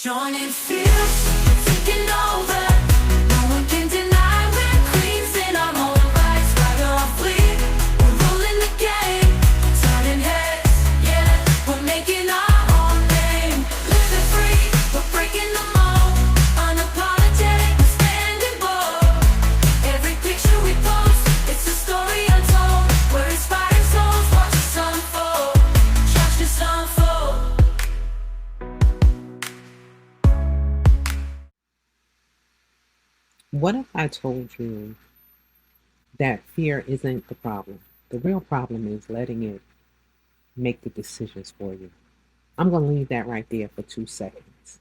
Joining fields, taking over. No one can deny we're queens in our own right. Swagger on fleek, we're ruling the game. Turning heads, yeah, we're making our own name. Living free, we're breaking the mold. Unapologetic, we're standing bold. Every picture we post, it's a story untold. We're inspiring souls, watch us unfold. Watch us unfold. What if I told you that fear isn't the problem? The real problem is letting it make the decisions for you. I'm going to leave that right there for 2 seconds.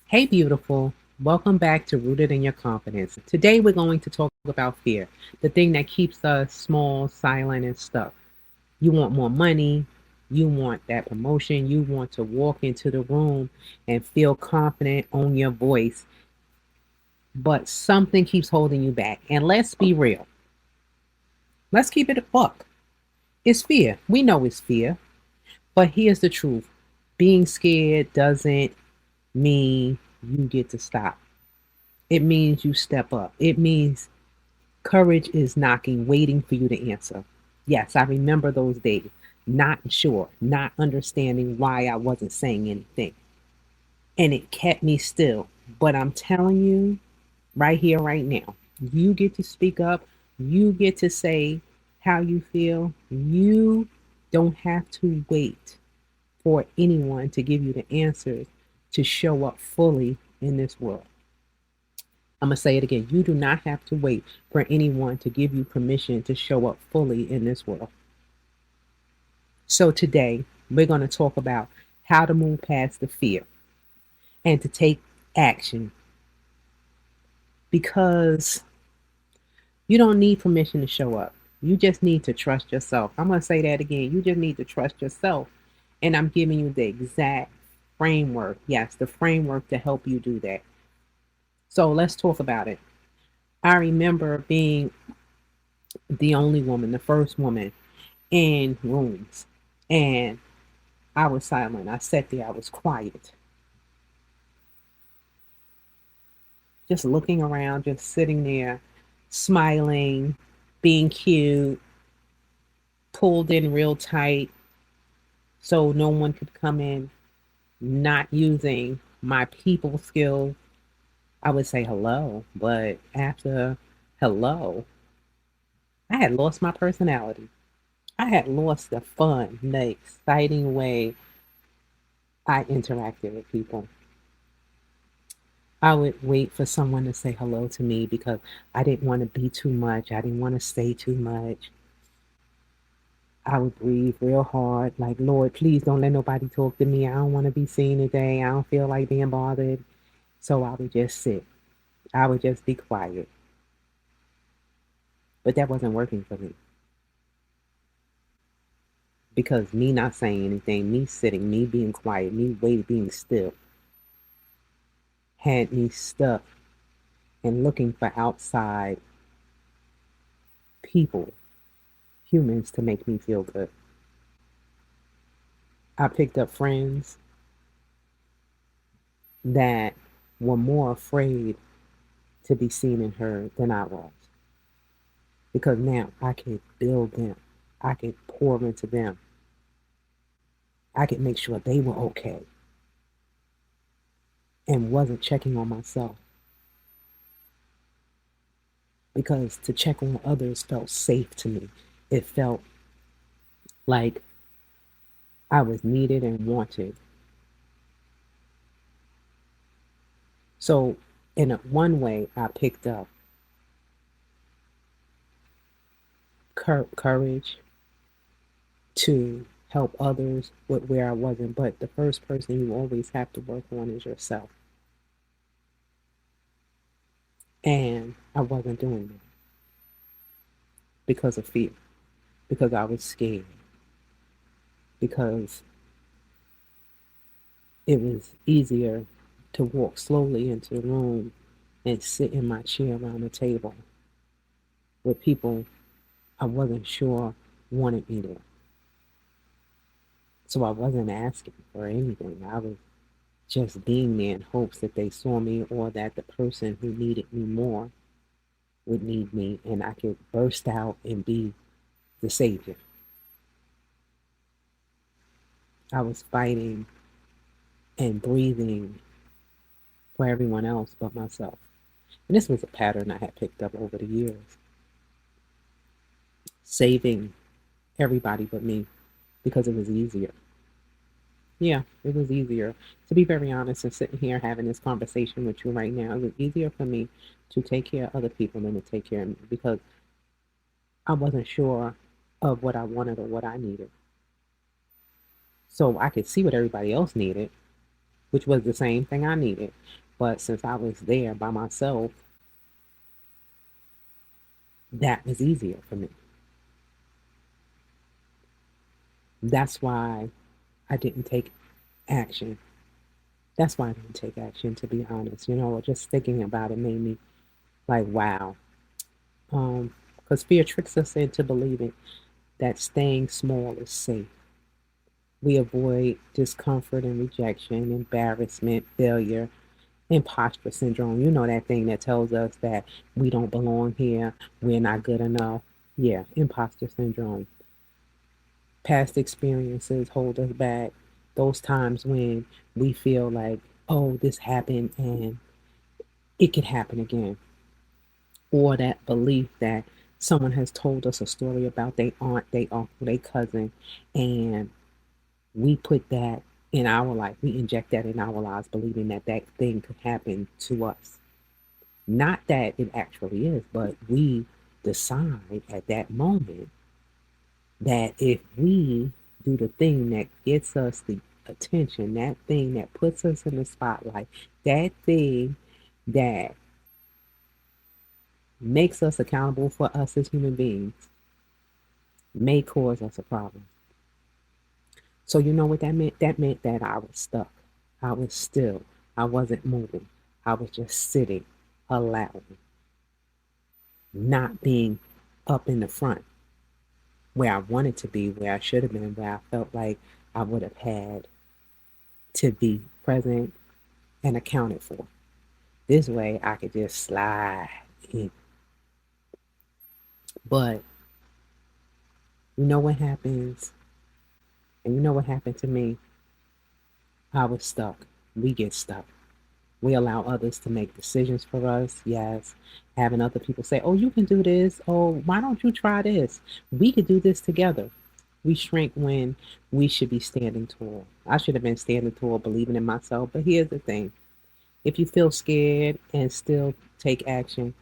Hey, beautiful. Welcome back to Rooted in Your Confidence. Today, we're going to talk about fear, the thing that keeps us small, silent, and stuck. You want more money. You want that promotion. You want to walk into the room and feel confident on your voice, but something keeps holding you back. And let's be real. Let's keep it a buck. It's fear. We know it's fear. But here's the truth: being scared doesn't mean you get to stop. It means you step up. It means courage is knocking, waiting for you to answer. Yes, I remember those days, not sure, not understanding why I wasn't saying anything. And it kept me still. But I'm telling you, right here, right now, you get to speak up. You get to say how you feel. You don't have to wait for anyone to give you the answers to show up fully in this world. I'm going to say it again. You do not have to wait for anyone to give you permission to show up fully in this world. So today, we're going to talk about how to move past the fear and to take action, because you don't need permission to show up. You just need to trust yourself. I'm going to say that again. You just need to trust yourself. And I'm giving you the exact framework. Yes, the framework to help you do that. So let's talk about it. I remember being the only woman, the first woman in rooms. And I was silent. I sat there. I was quiet. Just looking around, just sitting there, smiling, being cute, pulled in real tight so no one could come in, not using my people skills. I would say hello, but after hello, I had lost my personality. I had lost the fun, the exciting way I interacted with people. I would wait for someone to say hello to me because I didn't want to be too much. I didn't want to say too much. I would breathe real hard, like, Lord, please don't let nobody talk to me. I don't want to be seen today. I don't feel like being bothered. So I would just sit. I would just be quiet. But that wasn't working for me, because me not saying anything, me sitting, me being quiet, me waiting, being still, had me stuck and looking for outside people, humans, to make me feel good. I picked up friends that were more afraid to be seen and heard than I was, because now I could build them, I could pour into them, I could make sure they were okay and wasn't checking on myself, because to check on others felt safe to me. It felt like I was needed and wanted. So, in one way, I picked up courage to help others with where I wasn't. But the first person you always have to work on is yourself. And I wasn't doing that because of fear, because I was scared, because it was easier to walk slowly into the room and sit in my chair around the table with people I wasn't sure wanted me there. So I wasn't asking for anything. I was just being there in hopes that they saw me or that the person who needed me more would need me and I could burst out and be the savior. I was fighting and breathing for everyone else but myself. And this was a pattern I had picked up over the years, saving everybody but me because it was easier. Yeah, it was easier. To be very honest, and sitting here having this conversation with you right now, it was easier for me to take care of other people than to take care of me because I wasn't sure of what I wanted or what I needed. So I could see what everybody else needed, which was the same thing I needed. But since I was there by myself, that was easier for me. That's why I didn't take action. That's why I didn't take action, to be honest. Just thinking about it made me like, wow. Because fear tricks us into believing that staying small is safe. We avoid discomfort and rejection, embarrassment, failure, imposter syndrome. You know that thing that tells us that we don't belong here, we're not good enough. Yeah, imposter syndrome. Past experiences hold us back. Those times when we feel like, oh, this happened and it could happen again. Or that belief that someone has told us a story about their aunt, their uncle, their cousin, and we put that in our life. We inject that in our lives, believing that that thing could happen to us. Not that it actually is, but we decide at that moment that if we do the thing that gets us the attention, that thing that puts us in the spotlight, that thing that makes us accountable for us as human beings, may cause us a problem. So, you know what that meant? That meant that I was stuck. I was still. I wasn't moving. I was just sitting, allowing, not being up in the front where I wanted to be, where I should have been, where I felt like I would have had to be present and accounted for. This way I could just slide in. But you know what happens? And you know what happened to me? I was stuck. We get stuck. We allow others to make decisions for us. Yes. Having other people say, oh, you can do this. Oh, why don't you try this? We could do this together. We shrink when we should be standing tall. I should have been standing tall, believing in myself. But here's the thing, if you feel scared and still take action,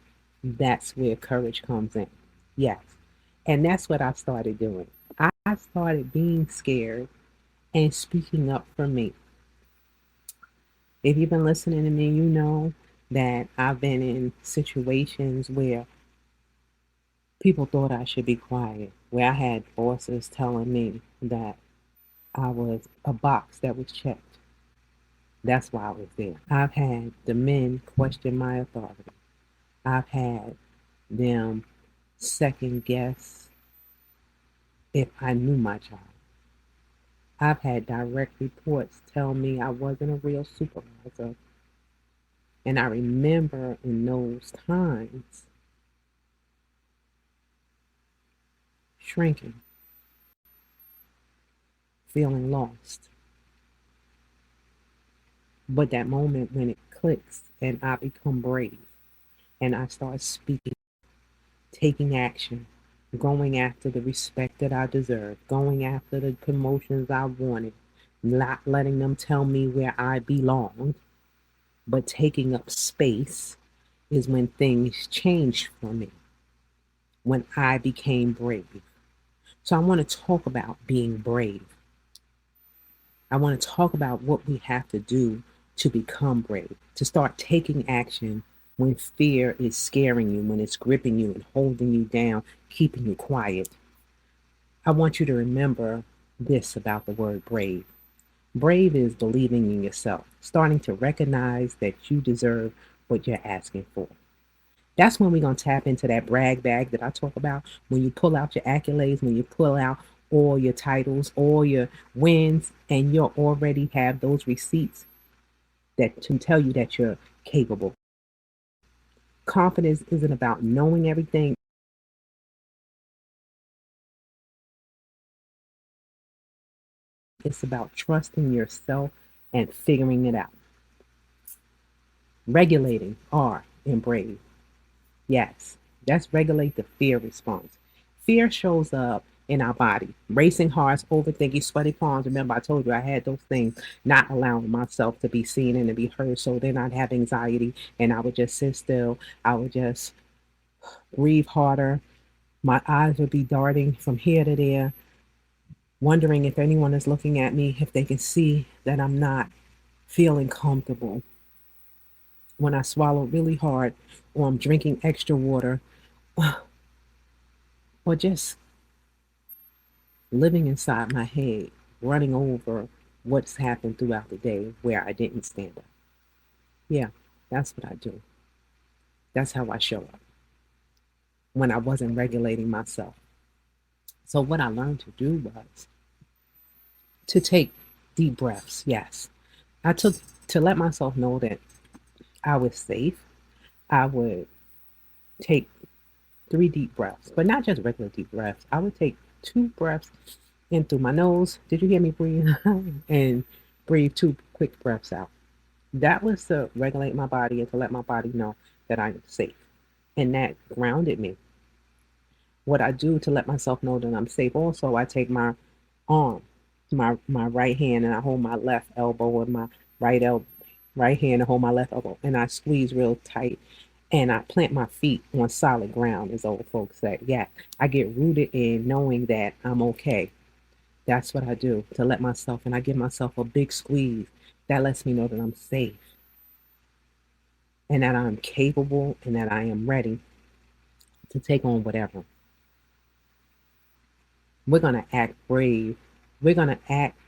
that's where courage comes in. Yes. And that's what I started doing. I started being scared and speaking up for me. If you've been listening to me, you know that I've been in situations where people thought I should be quiet, where I had voices telling me that I was a box that was checked. That's why I was there. I've had the men question my authority. I've had them second guess if I knew my job. I've had direct reports tell me I wasn't a real supervisor. And I remember in those times shrinking, feeling lost. But that moment when it clicks and I become brave and I start speaking, taking action, going after the respect that I deserve, going after the promotions I wanted, not letting them tell me where I belong, but taking up space is when things changed for me, when I became brave. So I want to talk about being brave. I want to talk about what we have to do to become brave, to start taking action when fear is scaring you, when it's gripping you and holding you down, keeping you quiet. I want you to remember this about the word brave. Brave is believing in yourself, starting to recognize that you deserve what you're asking for. That's when we're going to tap into that brag bag that I talk about. When you pull out your accolades, when you pull out all your titles, all your wins, and you'll already have those receipts that to tell you that you're capable. Confidence isn't about knowing everything, it's about trusting yourself and figuring it out. Regulating R in brave. Yes, that's regulate the fear response. Fear shows up in our body. Racing hearts, overthinking, sweaty palms. Remember, I told you I had those things, not allowing myself to be seen and to be heard. So then I'd have anxiety and I would just sit still. I would just breathe harder. My eyes would be darting from here to there, wondering if anyone is looking at me, if they can see that I'm not feeling comfortable. When I swallow really hard, or I'm drinking extra water, or just living inside my head, running over what's happened throughout the day where I didn't stand up. Yeah, that's what I do. That's how I show up when I wasn't regulating myself. So, what I learned to do was to take deep breaths. Yes, I took to let myself know that I was safe. I would take 3 deep breaths, but not just regular deep breaths. I would take 2 breaths in through my nose. Did you hear me breathe? And breathe 2 quick breaths out. That was to regulate my body and to let my body know that I am safe. And that grounded me. What I do to let myself know that I'm safe also, I take my arm, my right hand, and I hold my left elbow with my right elbow, right hand and hold my left elbow, and I squeeze real tight, and I plant my feet on solid ground, as old folks say. Yeah, I get rooted in knowing that I'm okay. That's what I do to let myself, and I give myself a big squeeze. That lets me know that I'm safe and that I'm capable and that I am ready to take on whatever. We're going to act brave. We're going to act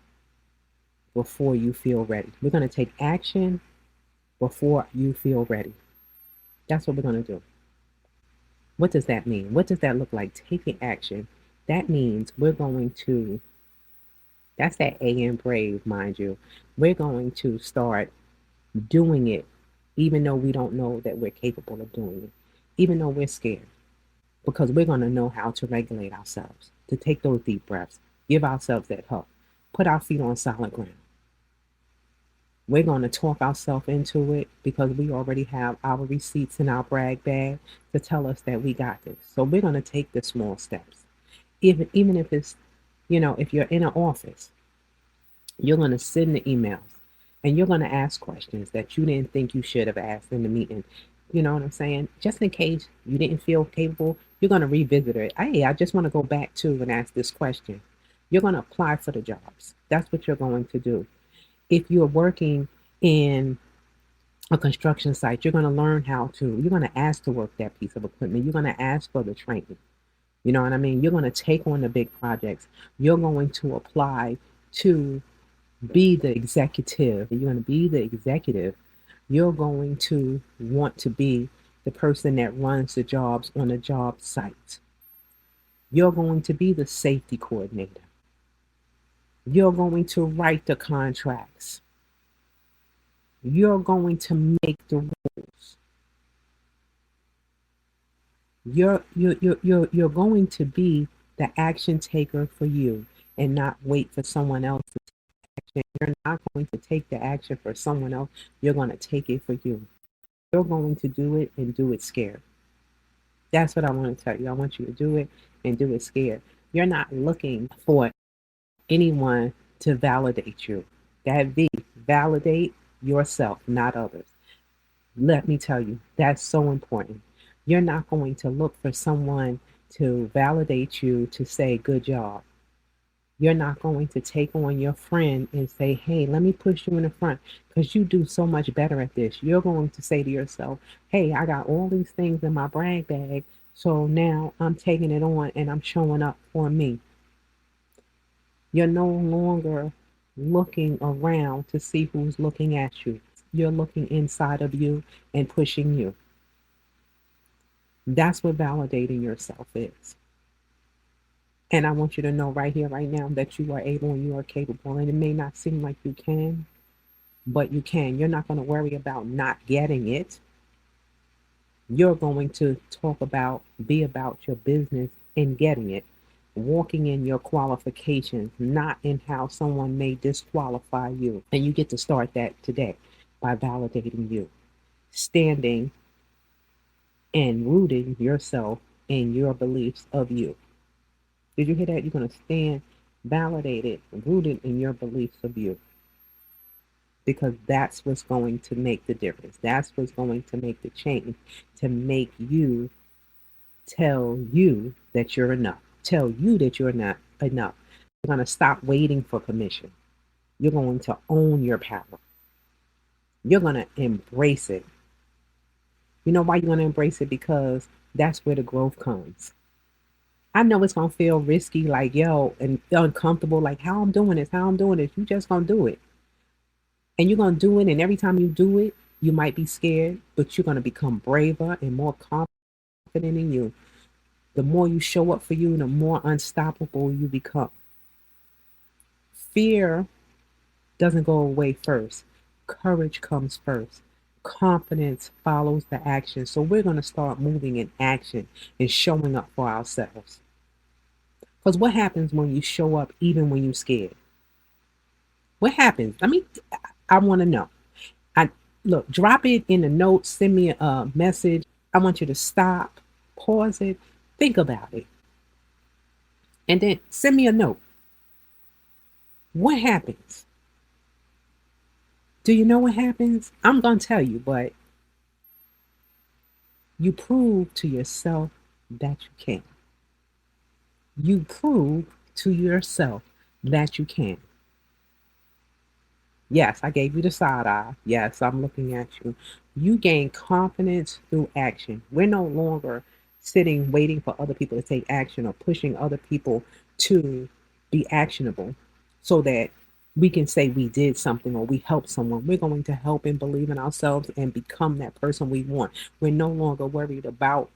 before you feel ready. We're going to take action before you feel ready. That's what we're going to do. What does that mean? What does that look like? Taking action. That means we're going to, that's that A in brave, mind you. We're going to start doing it, even though we don't know that we're capable of doing it, even though we're scared, because we're going to know how to regulate ourselves, to take those deep breaths, give ourselves that hug, put our feet on solid ground. We're going to talk ourselves into it because we already have our receipts in our brag bag to tell us that we got this. So we're going to take the small steps. Even if it's, if you're in an office, you're going to send the emails and you're going to ask questions that you didn't think you should have asked in the meeting. You know what I'm saying? Just in case you didn't feel capable, you're going to revisit it. Hey, I just want to go back to and ask this question. You're going to apply for the jobs. That's what you're going to do. If you're working in a construction site, you're going to learn you're going to ask to work that piece of equipment. You're going to ask for the training. You know what I mean? You're going to take on the big projects. You're going to apply to be the executive. You're going to be the executive. You're going to want to be the person that runs the jobs on a job site. You're going to be the safety coordinator. You're going to write the contracts. You're going to make the rules. You're going to be the action taker for you and not wait for someone else to take action. You're not going to take the action for someone else. You're going to take it for you. You're going to do it and do it scared. That's what I want to tell you. I want you to do it and do it scared. You're not looking for anyone to validate you. That V, validate yourself, not others. Let me tell you, that's so important. You're not going to look for someone to validate you to say, good job. You're not going to take on your friend and say, hey, let me push you in the front because you do so much better at this. You're going to say to yourself, hey, I got all these things in my brag bag. So now I'm taking it on and I'm showing up for me. You're no longer looking around to see who's looking at you. You're looking inside of you and pushing you. That's what validating yourself is. And I want you to know right here, right now, that you are able and you are capable. And it may not seem like you can, but you can. You're not going to worry about not getting it. You're going to be about your business in getting it, walking in your qualifications, not in how someone may disqualify you. And you get to start that today by validating you, standing and rooting yourself in your beliefs of you. Did you hear that? You're going to stand validated, rooted in your beliefs of you, because that's what's going to make the difference. That's what's going to make the change, to make you tell you that you're enough, tell you that you're not enough. You're going to stop waiting for permission. You're going to own your power. You're going to embrace it. You know why you're going to embrace it? Because that's where the growth comes. I know it's going to feel risky, like, yo, and uncomfortable, like, how I'm doing this, how I'm doing this. You just going to do it. And you're going to do it. And every time you do it, you might be scared, but you're going to become braver and more confident in you. The more you show up for you, the more unstoppable you become. Fear doesn't go away first. Courage comes first. Confidence follows the action. So we're going to start moving in action and showing up for ourselves. Because what happens when you show up even when you're scared? What happens? I want to know. I Look, drop it in the notes, send me a message. I want you to stop, pause it, think about it, and then send me a note. What happens? Do you know what happens? I'm going to tell you, but you prove to yourself that you can. You prove to yourself that you can. Yes, I gave you the side eye. Yes, I'm looking at you. You gain confidence through action. We're no longer sitting waiting for other people to take action or pushing other people to be actionable so that we can say we did something or we helped someone. We're going to help and believe in ourselves and become that person we want. We're no longer worried about,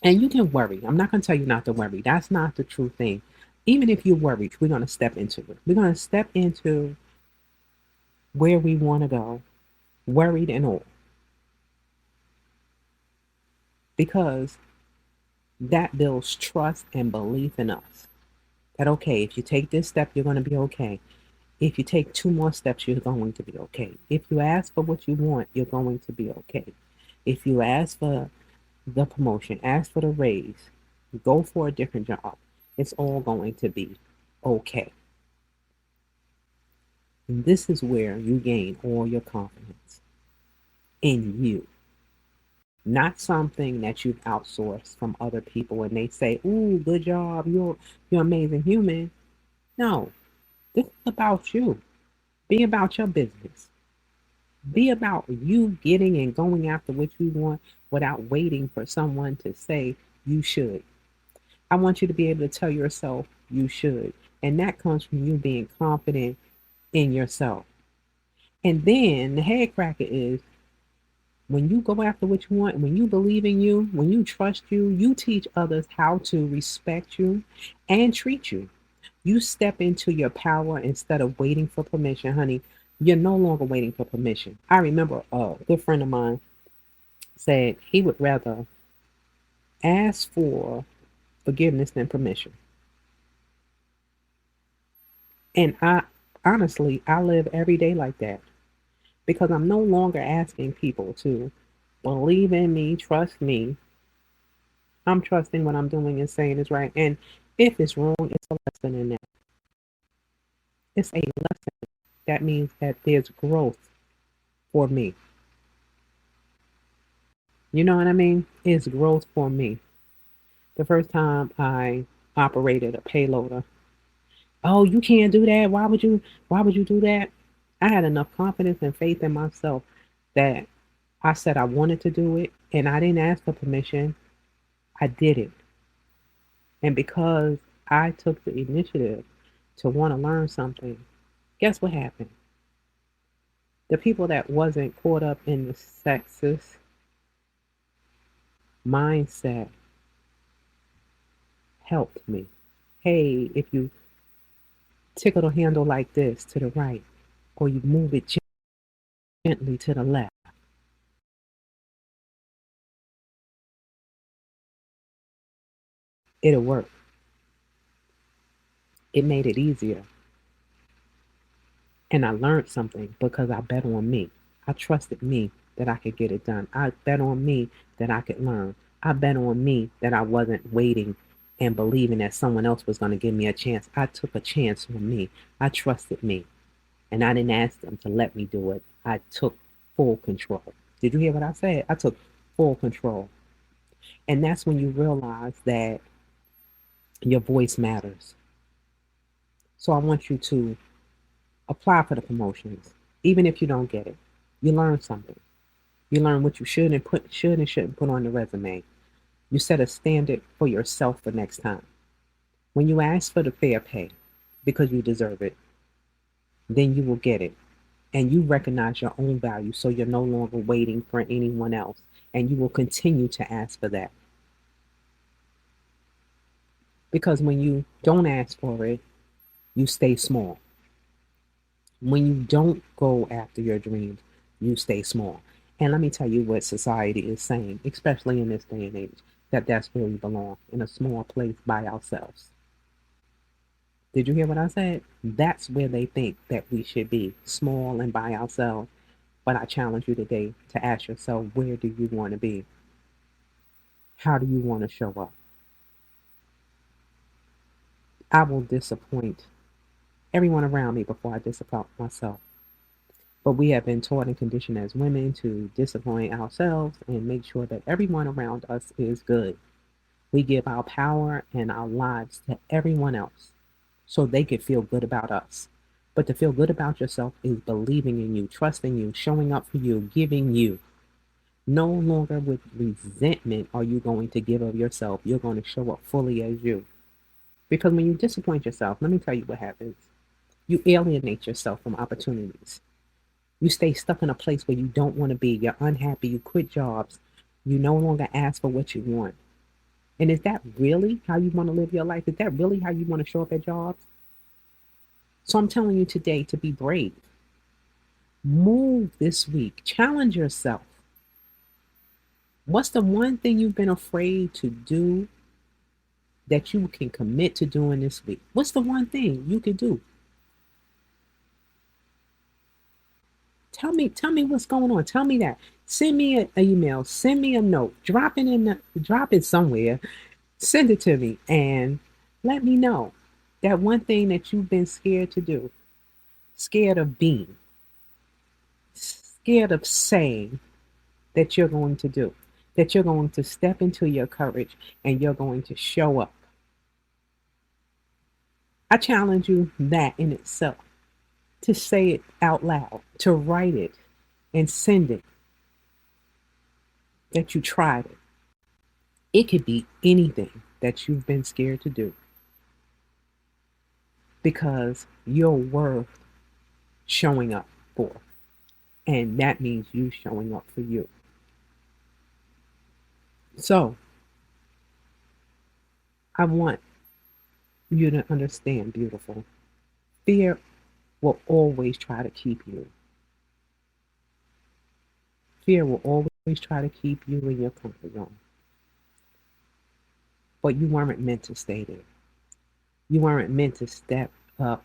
and you can worry. I'm not going to tell you not to worry. That's not the true thing. Even if you're worried, we're going to step into it. We're going to step into where we want to go, worried and all, because that builds trust and belief in us. That, okay, if you take this step, you're going to be okay. If you take two more steps, you're going to be okay. If you ask for what you want, you're going to be okay. If you ask for the promotion, ask for the raise, go for a different job, it's all going to be okay. And this is where you gain all your confidence in you. Not something that you've outsourced from other people and they say, "Ooh, good job, you're amazing human." No, this is about you. Be about your business. Be about you getting and going after what you want without waiting for someone to say you should. I want you to be able to tell yourself you should. And that comes from you being confident in yourself. And then the head cracker is, when you go after what you want, when you believe in you, when you trust you, you teach others how to respect you and treat you. You step into your power instead of waiting for permission, honey. You're no longer waiting for permission. I remember a good friend of mine said he would rather ask for forgiveness than permission. And I live every day like that, because I'm no longer asking people to believe in me, trust me. I'm trusting what I'm doing and saying is right. And if it's wrong, it's a lesson in that. It's a lesson. That means that there's growth for me. You know what I mean? It's growth for me. The first time I operated a payloader, oh, you can't do that. Why would you do that? I had enough confidence and faith in myself that I said I wanted to do it and I didn't ask for permission. I did it. And because I took the initiative to want to learn something, guess what happened? The people that wasn't caught up in the sexist mindset helped me. Hey, if you tickle the handle like this to the right, or you move it gently to the left, it'll work. It made it easier. And I learned something because I bet on me. I trusted me that I could get it done. I bet on me that I could learn. I bet on me that I wasn't waiting and believing that someone else was going to give me a chance. I took a chance on me. I trusted me. And I didn't ask them to let me do it. I took full control. Did you hear what I said? I took full control. And that's when you realize that your voice matters. So I want you to apply for the promotions, even if you don't get it. You learn something. You learn what you should and shouldn't put on the resume. You set a standard for yourself for next time. When you ask for the fair pay because you deserve it, then you will get it. And you recognize your own value, so you're no longer waiting for anyone else. And you will continue to ask for that. Because when you don't ask for it, you stay small. When you don't go after your dreams, you stay small. And let me tell you what society is saying, especially in this day and age, that that's where we belong, in a small place by ourselves. Did you hear what I said? That's where they think that we should be, small and by ourselves. But I challenge you today to ask yourself, where do you want to be? How do you want to show up? I will disappoint everyone around me before I disappoint myself. But we have been taught and conditioned as women to disappoint ourselves and make sure that everyone around us is good. We give our power and our lives to everyone else so they could feel good about us. But to feel good about yourself is believing in you, trusting you, showing up for you, giving you. No longer with resentment are you going to give of yourself. You're going to show up fully as you. Because when you disappoint yourself, let me tell you what happens. You alienate yourself from opportunities. You stay stuck in a place where you don't want to be. You're unhappy. You quit jobs. You no longer ask for what you want. And is that really how you want to live your life? Is that really how you want to show up at jobs? So I'm telling you today to be brave. Move this week. Challenge yourself. What's the one thing you've been afraid to do that you can commit to doing this week? What's the one thing you can do? Tell me what's going on. Tell me that. Send me an email. Send me a note. Drop it somewhere. Send it to me and let me know that one thing that you've been scared to do, scared of being, scared of saying that you're going to do, that you're going to step into your courage and you're going to show up. I challenge you that in itself, to say it out loud, to write it and send it, that you tried it. It could be anything that you've been scared to do because you're worth showing up for. And that means you showing up for you. So I want you to understand, beautiful. Fear will always try to keep you. Fear will always try to keep you in your comfort zone. But you weren't meant to stay there. You weren't meant to step up.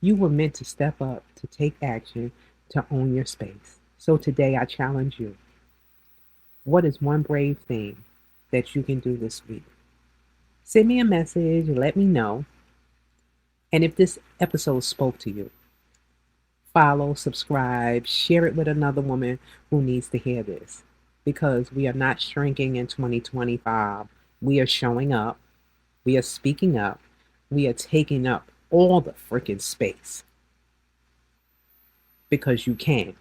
You were meant to step up, to take action, to own your space. So today I challenge you. What is one brave thing that you can do this week? Send me a message, let me know. And if this episode spoke to you, follow, subscribe, share it with another woman who needs to hear this. Because we are not shrinking in 2025. We are showing up. We are speaking up. We are taking up all the freaking space. Because you can.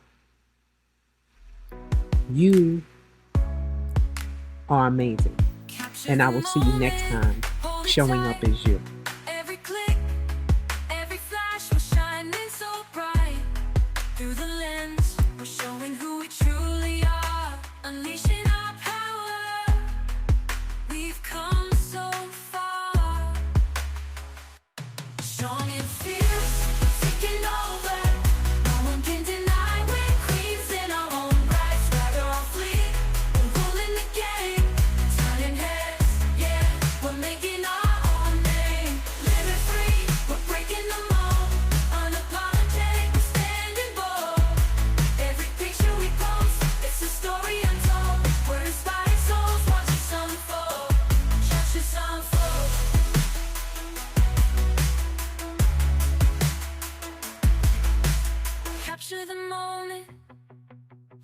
You are amazing. And I will see you next time showing up as you. Every click, every flash, we're shining so bright. Through the lens, we're showing who we truly are. Unleashing our power. We've come so far.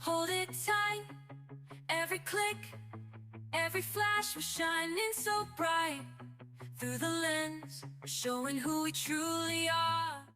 hold it tight. Every click, every flash was shining so bright. Through the lens, we're showing who we truly are.